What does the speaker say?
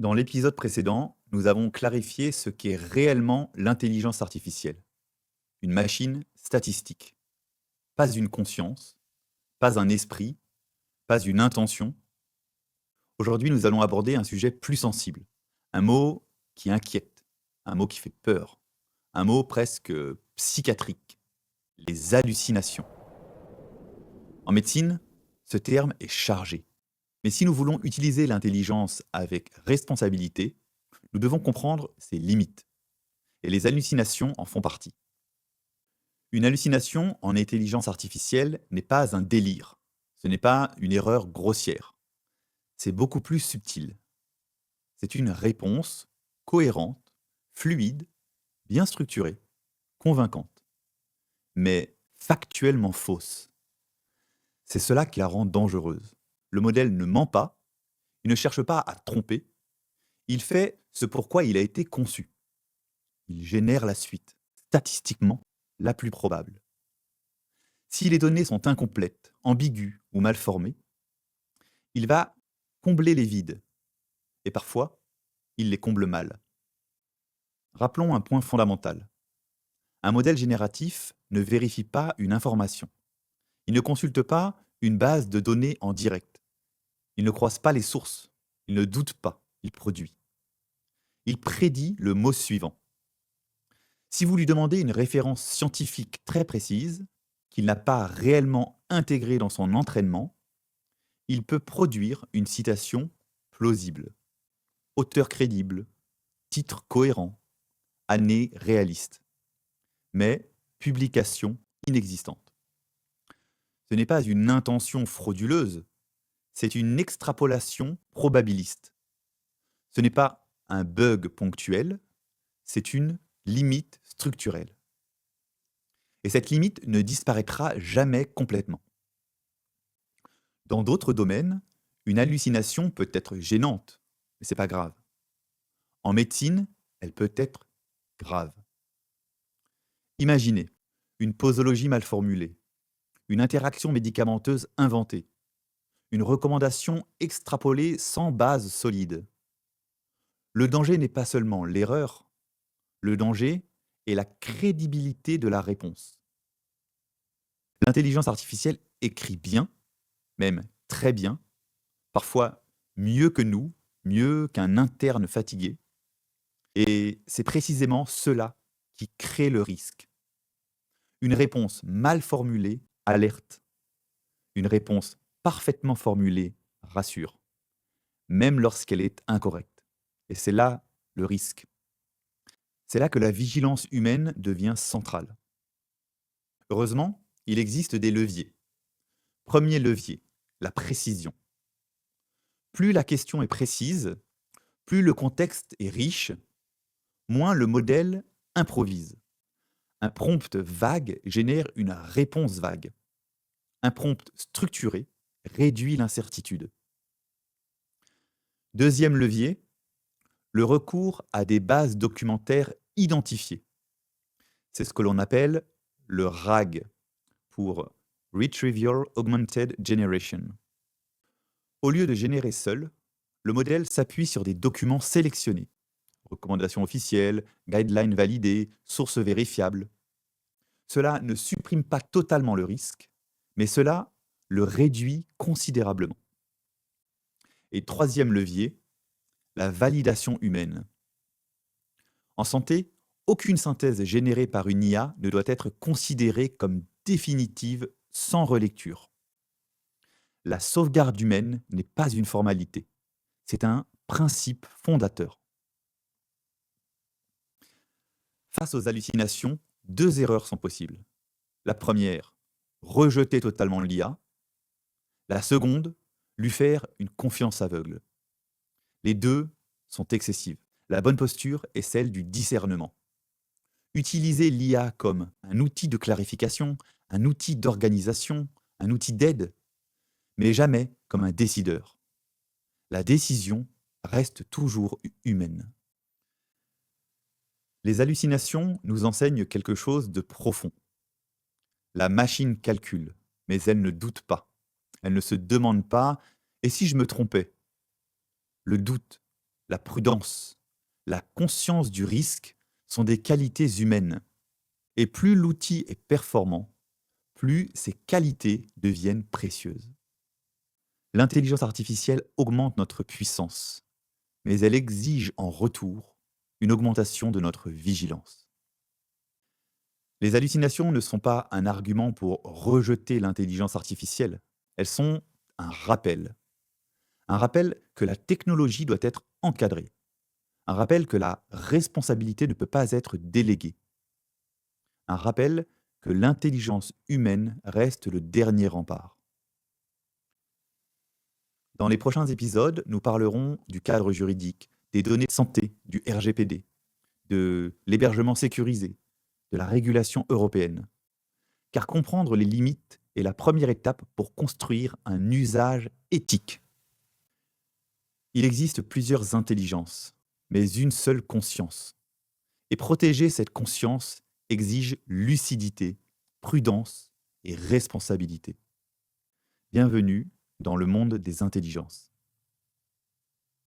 Dans l'épisode précédent, nous avons clarifié ce qu'est réellement l'intelligence artificielle. Une machine statistique. Pas une conscience, pas un esprit, pas une intention. Aujourd'hui, nous allons aborder un sujet plus sensible. Un mot qui inquiète, un mot qui fait peur, un mot presque psychiatrique. Les hallucinations. En médecine, ce terme est chargé. Mais si nous voulons utiliser l'intelligence avec responsabilité, nous devons comprendre ses limites. Et les hallucinations en font partie. Une hallucination en intelligence artificielle n'est pas un délire. Ce n'est pas une erreur grossière. C'est beaucoup plus subtil. C'est une réponse cohérente, fluide, bien structurée, convaincante, mais factuellement fausse. C'est cela qui la rend dangereuse. Le modèle ne ment pas, il ne cherche pas à tromper, il fait ce pourquoi il a été conçu. Il génère la suite, statistiquement la plus probable. Si les données sont incomplètes, ambiguës ou mal formées, il va combler les vides, et parfois, il les comble mal. Rappelons un point fondamental. Un modèle génératif ne vérifie pas une information. Il ne consulte pas une base de données en direct. Il ne croise pas les sources. Il ne doute pas. Il produit. Il prédit le mot suivant. Si vous lui demandez une référence scientifique très précise, qu'il n'a pas réellement intégrée dans son entraînement, il peut produire une citation plausible, auteur crédible, titre cohérent, année réaliste, mais publication inexistante. Ce n'est pas une intention frauduleuse, c'est une extrapolation probabiliste. Ce n'est pas un bug ponctuel, c'est une limite structurelle. Et cette limite ne disparaîtra jamais complètement. Dans d'autres domaines, une hallucination peut être gênante, mais c'est pas grave. En médecine, elle peut être grave. Imaginez une posologie mal formulée, une interaction médicamenteuse inventée, une recommandation extrapolée sans base solide. Le danger n'est pas seulement l'erreur, le danger est la crédibilité de la réponse. L'intelligence artificielle écrit bien, même très bien, parfois mieux que nous, mieux qu'un interne fatigué, et c'est précisément cela qui crée le risque. Une réponse mal formulée alerte. Une réponse parfaitement formulée rassure, même lorsqu'elle est incorrecte. Et c'est là le risque. C'est là que la vigilance humaine devient centrale. Heureusement, il existe des leviers. Premier levier, la précision. Plus la question est précise, plus le contexte est riche, moins le modèle improvise. Un prompt vague génère une réponse vague. Un prompt structuré réduit l'incertitude. Deuxième levier, le recours à des bases documentaires identifiées. C'est ce que l'on appelle le RAG, pour Retrieval Augmented Generation. Au lieu de générer seul, le modèle s'appuie sur des documents sélectionnés, recommandations officielles, guidelines validées, sources vérifiables. Cela ne supprime pas totalement le risque, mais cela le réduit considérablement. Et troisième levier, la validation humaine. En santé, aucune synthèse générée par une IA ne doit être considérée comme définitive sans relecture. La sauvegarde humaine n'est pas une formalité, c'est un principe fondateur. Face aux hallucinations, deux erreurs sont possibles. La première, rejeter totalement l'IA. La seconde, lui faire une confiance aveugle. Les deux sont excessives. La bonne posture est celle du discernement. Utiliser l'IA comme un outil de clarification, un outil d'organisation, un outil d'aide, mais jamais comme un décideur. La décision reste toujours humaine. Les hallucinations nous enseignent quelque chose de profond. La machine calcule, mais elle ne doute pas. Elle ne se demande pas «et si je me trompais?» Le doute, la prudence, la conscience du risque sont des qualités humaines. Et plus l'outil est performant, plus ces qualités deviennent précieuses. L'intelligence artificielle augmente notre puissance, mais elle exige en retour une augmentation de notre vigilance. Les hallucinations ne sont pas un argument pour rejeter l'intelligence artificielle, elles sont un rappel que la technologie doit être encadrée, un rappel que la responsabilité ne peut pas être déléguée, un rappel que l'intelligence humaine reste le dernier rempart. Dans les prochains épisodes, nous parlerons du cadre juridique, des données de santé, du RGPD, de l'hébergement sécurisé, de la régulation européenne. Car comprendre les limites est la première étape pour construire un usage éthique. Il existe plusieurs intelligences, mais une seule conscience. Et protéger cette conscience exige lucidité, prudence et responsabilité. Bienvenue dans le monde des intelligences.